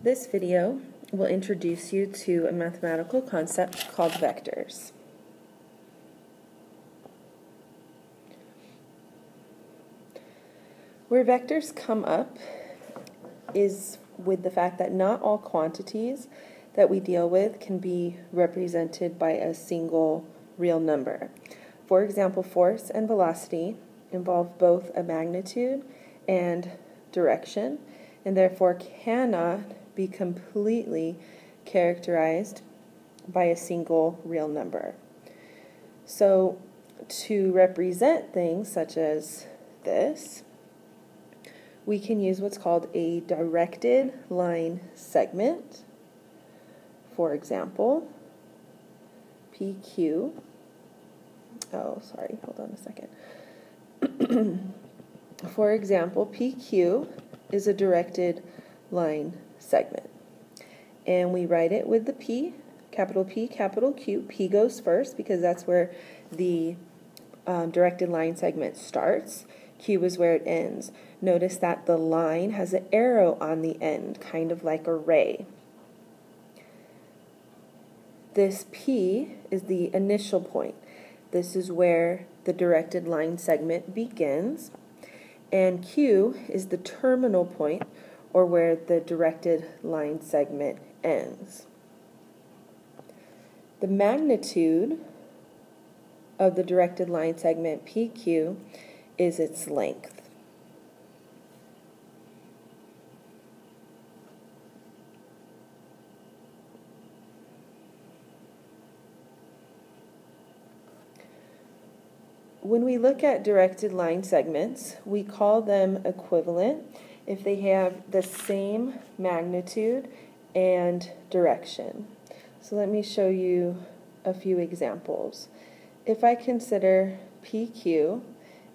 This video will introduce you to a mathematical concept called vectors. Where vectors come up is with the fact that not all quantities that we deal with can be represented by a single real number. For example, force and velocity involve both a magnitude and direction, and therefore cannot be completely characterized by a single real number. So to represent things such as this, we can use what's called a directed line segment. For example, PQ. Oh, sorry, hold on a second. For example, PQ is a directed line segment. And we write it with the P, capital Q. P goes first because that's where the directed line segment starts. Q is where it ends. Notice that the line has an arrow on the end, kind of like a ray. This P is the initial point. This is where the directed line segment begins. And Q is the terminal point, or where the directed line segment ends. The magnitude of the directed line segment PQ is its length. When we look at directed line segments, we call them equivalent if they have the same magnitude and direction. So let me show you a few examples. If I consider PQ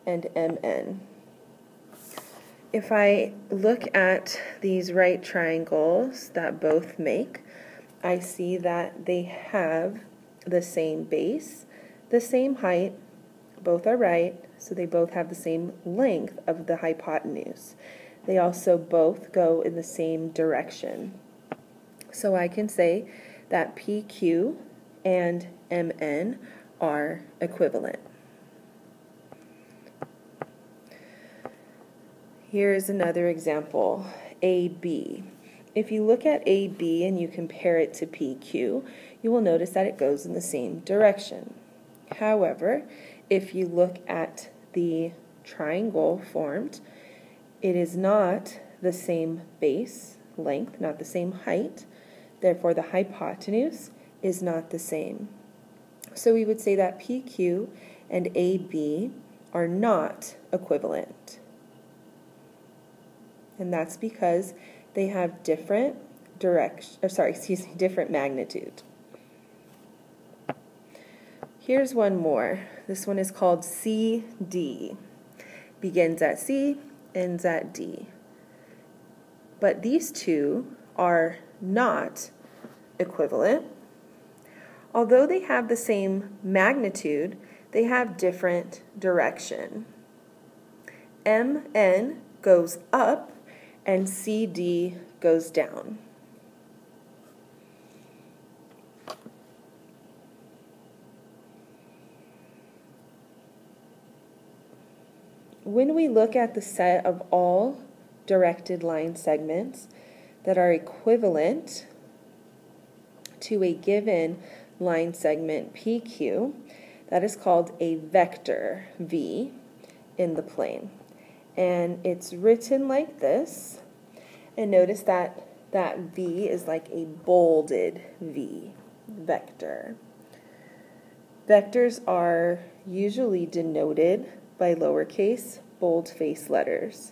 and MN, if I look at these right triangles that both make, I see that they have the same base, the same height, both are right, so they both have the same length of the hypotenuse. They also both go in the same direction. So I can say that PQ and MN are equivalent. Here's another example, AB. If you look at AB and you compare it to PQ, you will notice that it goes in the same direction. However, if you look at the triangle formed, it is not the same base length, not the same height. Therefore, the hypotenuse is not the same. So we would say that PQ and AB are not equivalent. And that's because they have different different magnitude. Here's one more. This one is called CD. Begins at C, ends at D. But these two are not equivalent. Although they have the same magnitude, they have different direction. MN goes up and CD goes down. When we look at the set of all directed line segments that are equivalent to a given line segment PQ, that is called a vector V in the plane. And it's written like this. And notice that that V is like a bolded V, vector. Vectors are usually denoted by lowercase boldface letters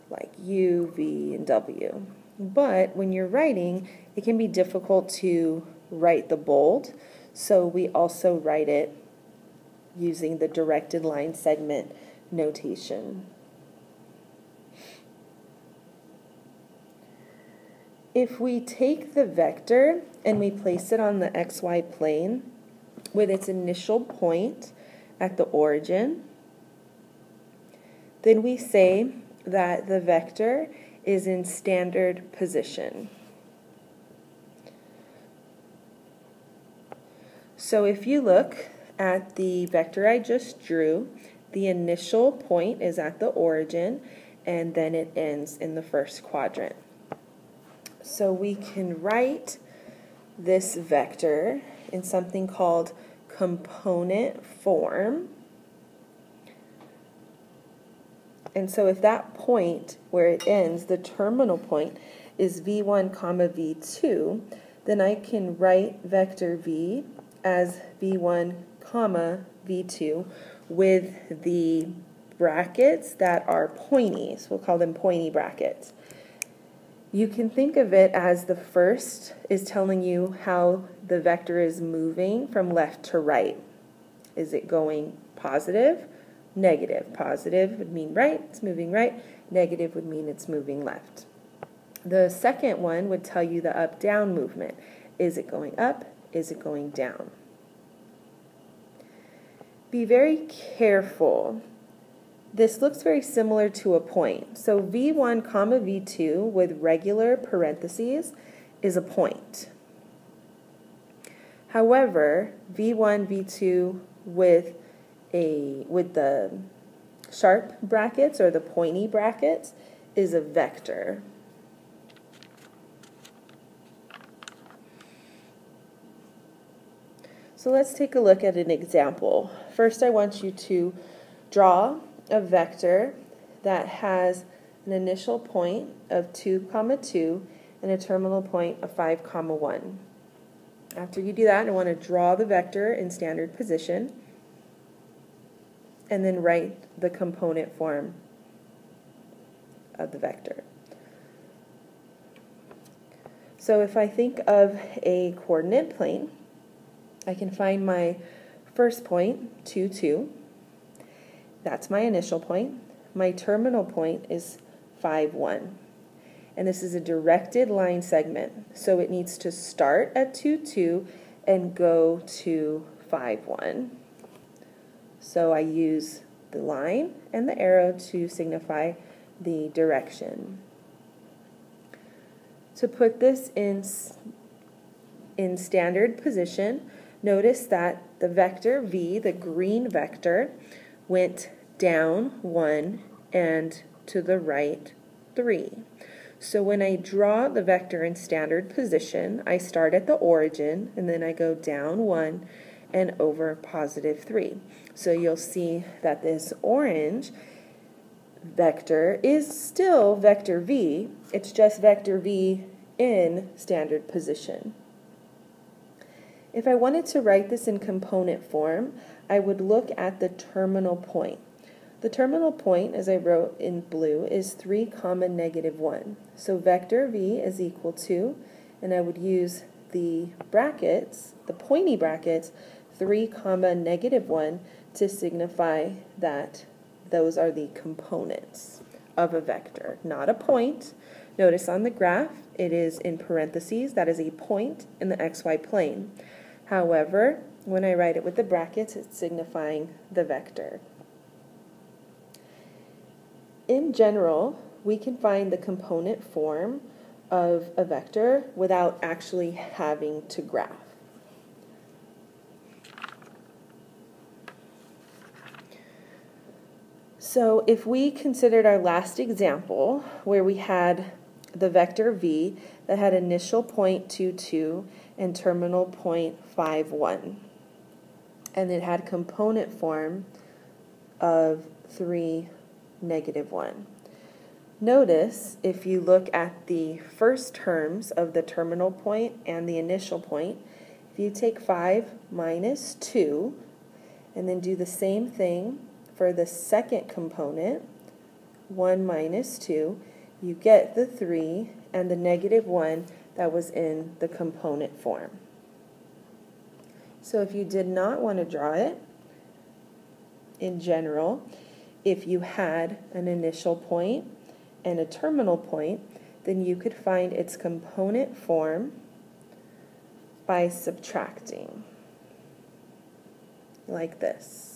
like U, V, and W. But when you're writing, it can be difficult to write the bold, so we also write it using the directed line segment notation. If we take the vector and we place it on the XY plane with its initial point at the origin, then we say that the vector is in standard position. So if you look at the vector I just drew, the initial point is at the origin, and then it ends in the first quadrant. So we can write this vector in something called component form. And so if that point where it ends, the terminal point, is v1 comma v2, then I can write vector v as v1 comma v2 with the brackets that are pointy. So we'll call them pointy brackets. You can think of it as the first is telling you how the vector is moving from left to right. Is it going positive? Negative. Positive would mean right, it's moving right. Negative would mean it's moving left. The second one would tell you the up-down movement. Is it going up? Is it going down? Be very careful. This looks very similar to a point. So v1 comma v2 with regular parentheses is a point. However, v1, v2 with the sharp brackets or the pointy brackets is a vector. So let's take a look at an example. First, I want you to draw a vector that has an initial point of 2, 2 and a terminal point of 5, 1. After you do that, I want to draw the vector in standard position and then write the component form of the vector. So if I think of a coordinate plane, I can find my first point, 2, 2. That's my initial point. My terminal point is 5, 1. And this is a directed line segment, so it needs to start at 2, 2 and go to 5, 1. So I use the line and the arrow to signify the direction. To put this in standard position, notice that the vector v, the green vector, went down 1 and to the right 3. So when I draw the vector in standard position, I start at the origin and then I go down 1 and over positive 3. So you'll see that this orange vector is still vector v, it's just vector v in standard position. If I wanted to write this in component form, I would look at the terminal point. The terminal point, as I wrote in blue, is 3, -1. So vector v is equal to, and I would use the brackets, the pointy brackets, 3, -1 to signify that those are the components of a vector, not a point. Notice on the graph, it is in parentheses. That is a point in the xy plane. However, when I write it with the brackets, it's signifying the vector. In general, we can find the component form of a vector without actually having to graph. So if we considered our last example where we had the vector v that had initial point 2, 2 and terminal point 5, 1, and it had component form of 3, -1. Notice if you look at the first terms of the terminal point and the initial point, if you take 5 minus 2 and then do the same thing for the second component, 1 minus 2, you get the 3 and the -1 that was in the component form. So if you did not want to draw it, in general, if you had an initial point and a terminal point, then you could find its component form by subtracting, like this.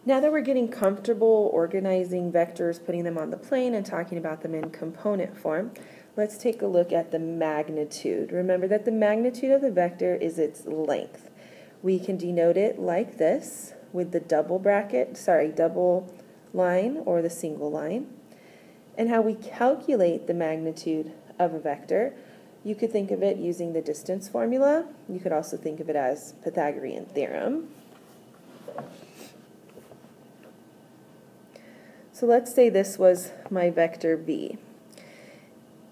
Now that we're getting comfortable organizing vectors, putting them on the plane, and talking about them in component form, let's take a look at the magnitude. Remember that the magnitude of the vector is its length. We can denote it like this with the double line or the single line. And how we calculate the magnitude of a vector, you could think of it using the distance formula. You could also think of it as Pythagorean theorem. So let's say this was my vector v.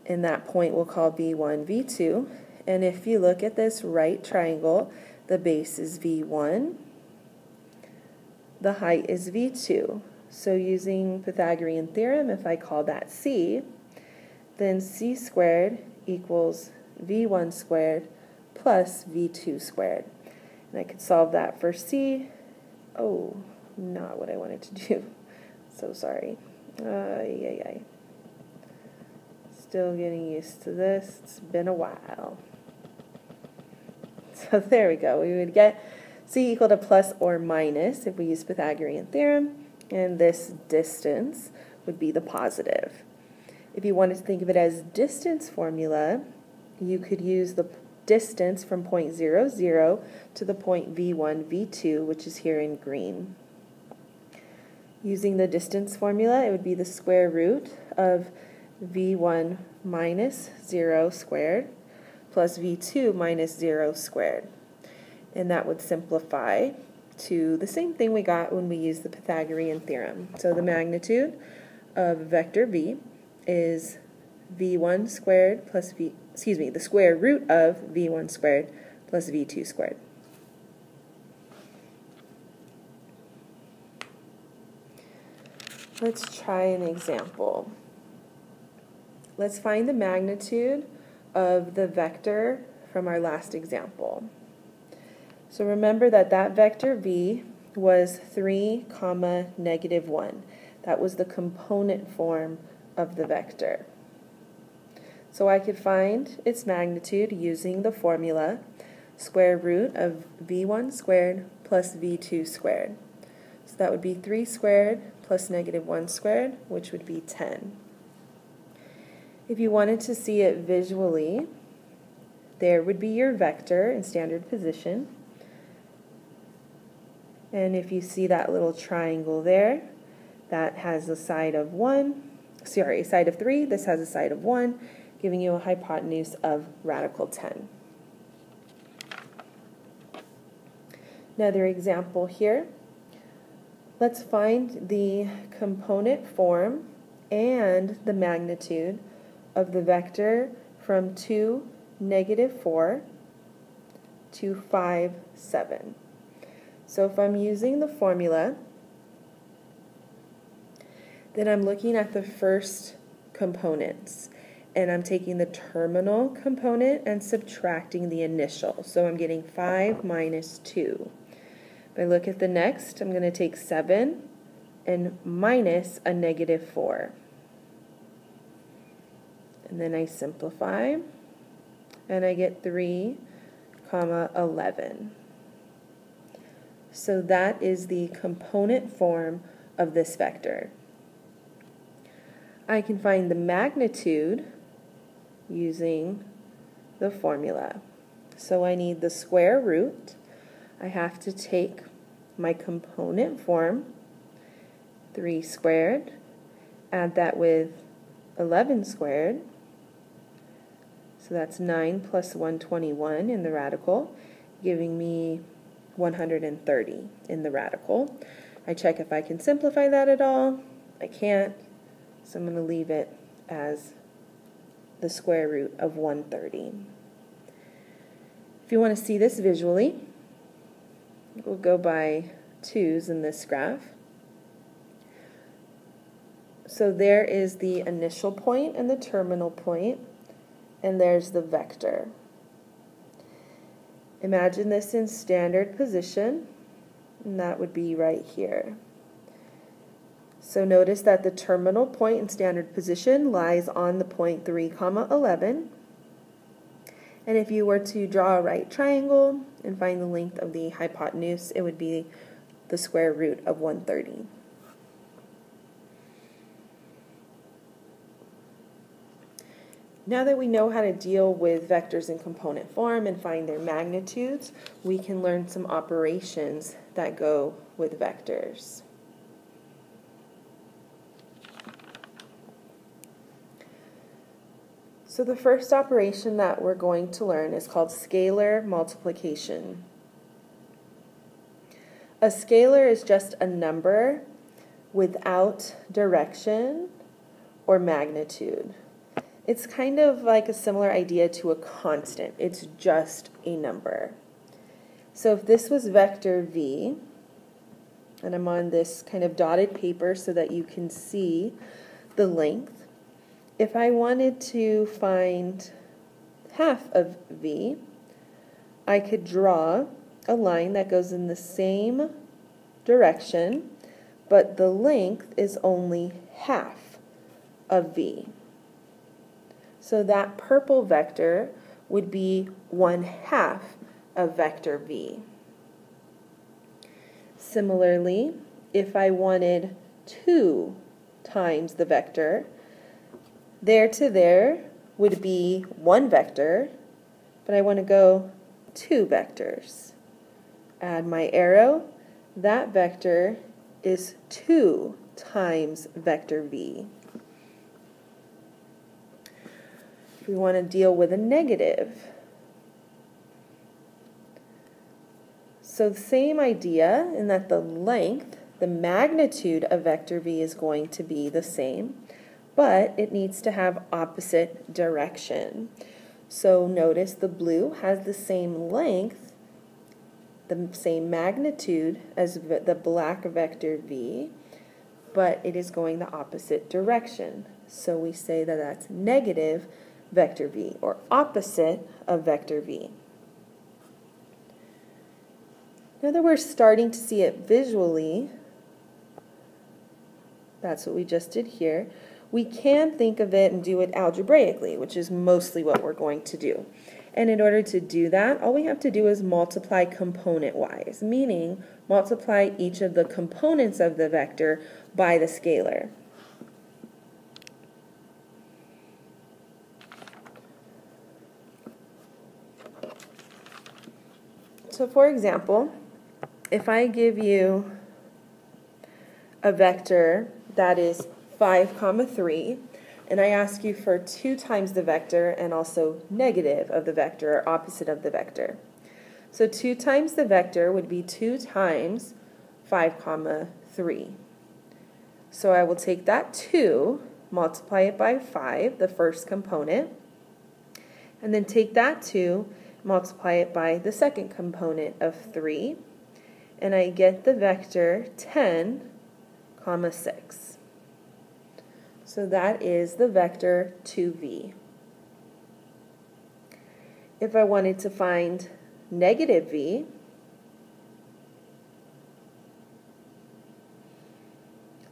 And that point we'll call v1, v2. And if you look at this right triangle, the base is v1, the height is v2. So using Pythagorean theorem, if I call that c, then c squared equals v1 squared plus v2 squared. And I could solve that for c. Oh, not what I wanted to do. So sorry. Still getting used to this. It's been a while. So there we go. We would get c equal to plus or minus if we use Pythagorean theorem, and this distance would be the positive. If you wanted to think of it as distance formula, you could use the distance from point 0, 0 to the point v1, v2, which is here in green. Using the distance formula, it would be the square root of v1 minus 0 squared plus v2 minus 0 squared. And that would simplify to the same thing we got when we used the Pythagorean theorem. So the magnitude of vector v is v1 squared plus the square root of v1 squared plus v2 squared. Let's try an example. Let's find the magnitude of the vector from our last example. So remember that vector v was 3, -1. That was the component form of the vector. So I could find its magnitude using the formula square root of v1 squared plus v2 squared. So that would be 3 squared plus -1 squared, which would be 10. If you wanted to see it visually, there would be your vector in standard position. And if you see that little triangle there, that has a side of 3, this has a side of 1, giving you a hypotenuse of radical 10. Another example here. Let's find the component form and the magnitude of the vector from 2, -4 to 5, 7. So if I'm using the formula, then I'm looking at the first components, and I'm taking the terminal component and subtracting the initial. So I'm getting 5 minus 2. If I look at the next, I'm going to take 7 and minus a -4. And then I simplify, and I get 3, 11. So that is the component form of this vector. I can find the magnitude using the formula. So I need the square root. I have to take my component form, 3 squared, add that with 11 squared. So that's 9 plus 121 in the radical, giving me 130 in the radical. I check if I can simplify that at all. I can't, so I'm going to leave it as the square root of 130. If you want to see this visually, we'll go by 2's in this graph. So there is the initial point and the terminal point, and there's the vector. Imagine this in standard position, and that would be right here. So notice that the terminal point in standard position lies on the point 3, 11. And if you were to draw a right triangle and find the length of the hypotenuse, it would be the square root of 130. Now that we know how to deal with vectors in component form and find their magnitudes, we can learn some operations that go with vectors. So the first operation that we're going to learn is called scalar multiplication. A scalar is just a number without direction or magnitude. It's kind of like a similar idea to a constant. It's just a number. So if this was vector v, and I'm on this kind of dotted paper so that you can see the length, if I wanted to find half of v, I could draw a line that goes in the same direction, but the length is only half of v. So that purple vector would be 1/2 of vector v. Similarly, if I wanted 2 times the vector, there to there would be 1 vector, but I want to go 2 vectors. Add my arrow. That vector is 2 times vector v. If we want to deal with a negative, so the same idea in that the length, the magnitude of vector v is going to be the same, but it needs to have opposite direction. So notice the blue has the same length, the same magnitude as the black vector v, but it is going the opposite direction. So we say that that's negative vector v, or opposite of vector v. Now that we're starting to see it visually, that's what we just did here, we can think of it and do it algebraically, which is mostly what we're going to do. And in order to do that, all we have to do is multiply component-wise, meaning multiply each of the components of the vector by the scalar. So for example, if I give you a vector that is 5, 3, and I ask you for 2 times the vector and also negative of the vector, or opposite of the vector. So 2 times the vector would be 2 times 5, 3. So I will take that 2, multiply it by 5, the first component, and then take that 2, multiply it by the second component of 3, and I get the vector 10, 6. So that is the vector 2v. If I wanted to find negative v,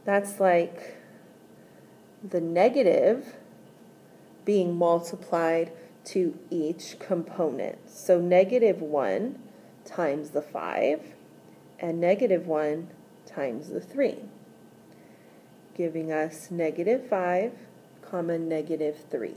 that's like the negative being multiplied to each component. So negative 1 times the 5 and negative 1 times the 3, giving us negative 5, negative 3.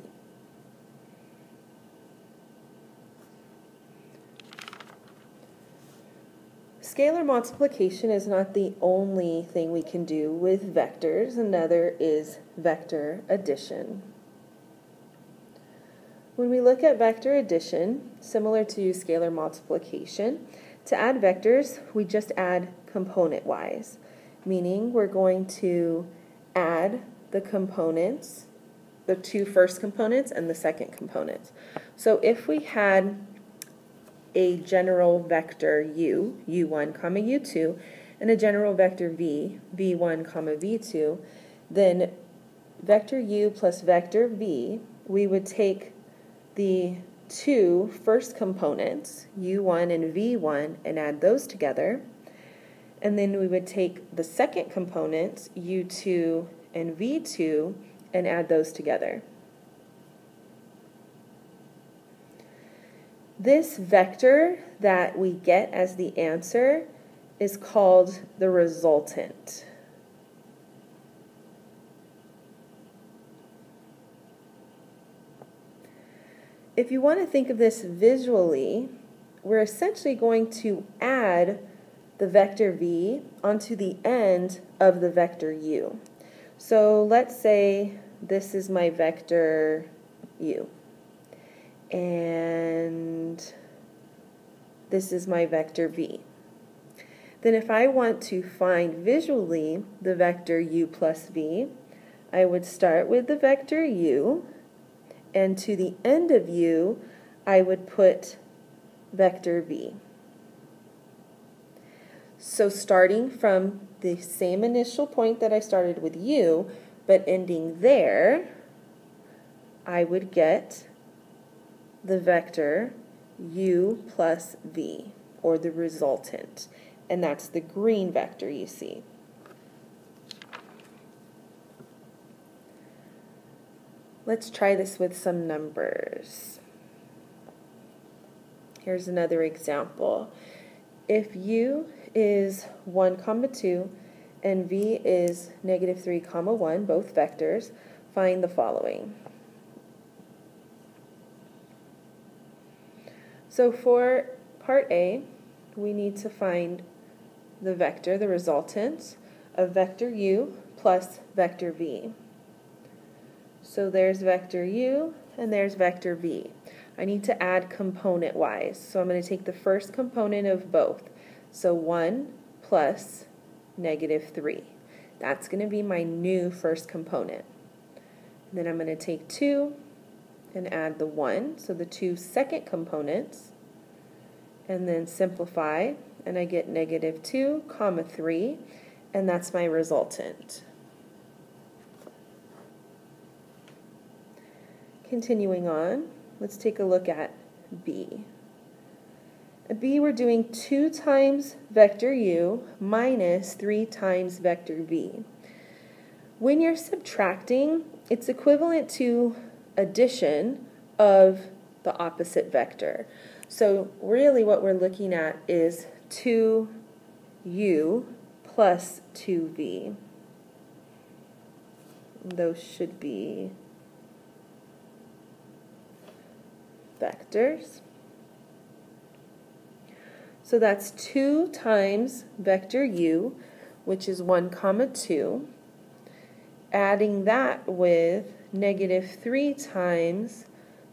Scalar multiplication is not the only thing we can do with vectors. Another is vector addition. When we look at vector addition, similar to scalar multiplication, to add vectors, we just add component-wise, meaning we're going to add the components, the 2 first components and the second component. So if we had a general vector u, u1, u2, and a general vector v, v1, v2, then vector u plus vector v, we would take the 2 first components, u1 and v1, and add those together. And then we would take the second components, u2 and v2, and add those together. This vector that we get as the answer is called the resultant. If you want to think of this visually, we're essentially going to add the vector v onto the end of the vector u. So let's say this is my vector u, and this is my vector v. Then if I want to find visually the vector u plus v, I would start with the vector u, and to the end of u, I would put vector v. So starting from the same initial point that I started with u, but ending there, I would get the vector u plus v, or the resultant. And that's the green vector you see. Let's try this with some numbers. Here's another example. If u is 1, 2, and v is -3, 1, both vectors, find the following. So for part A, we need to find the vector, the resultant, of vector u plus vector v. So there's vector u, and there's vector v. I need to add component-wise. So I'm going to take the first component of both. So 1 plus -3. That's going to be my new first component. And then I'm going to take 2 and add the 1, so the 2 second components, and then simplify, and I get -2, 3, and that's my resultant. Continuing on, let's take a look at B. At B, we're doing 2 times vector u minus 3 times vector v. When you're subtracting, it's equivalent to addition of the opposite vector. So really what we're looking at is 2u plus 2v. Those should be vectors. So that's 2 times vector u, which is 1, 2, adding that with -3 times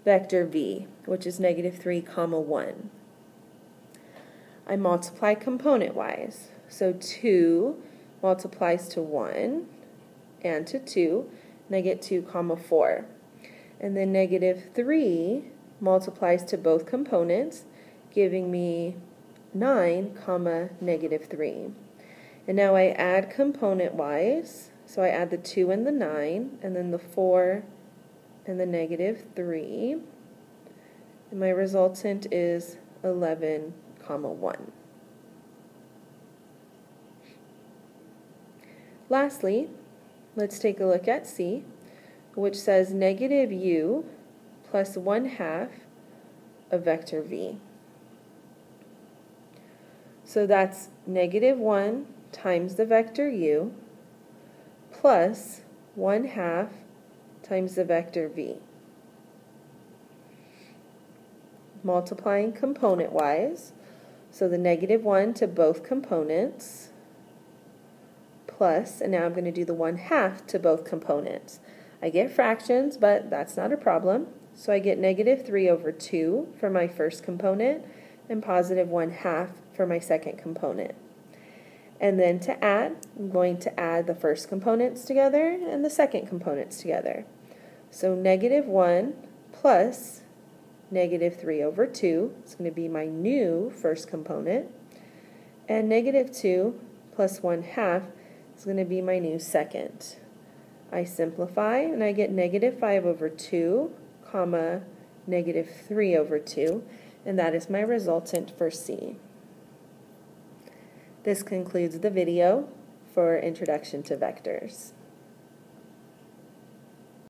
vector v, which is -3, 1. I multiply component-wise. So 2 multiplies to 1 and to 2, and I get 2, 4. And then -3 multiplies to both components, giving me 9, -3. And now I add component-wise, so I add the 2 and the 9, and then the 4 and the -3, and my resultant is 11, 1. Lastly, let's take a look at C, which says -u plus 1/2 of vector v. So that's -1 times the vector u plus 1/2 times the vector v. Multiplying component-wise, so the -1 to both components, plus, and now I'm going to do the 1/2 to both components. I get fractions, but that's not a problem. So I get -3 over 2 for my first component and positive 1/2 for my second component. And then to add, I'm going to add the first components together and the second components together. So -1 plus -3 over 2 is going to be my new first component, and -2 plus 1/2 is going to be my new second. I simplify and I get -5 over 2, comma, -3 over 2, and that is my resultant for C. This concludes the video for Introduction to Vectors.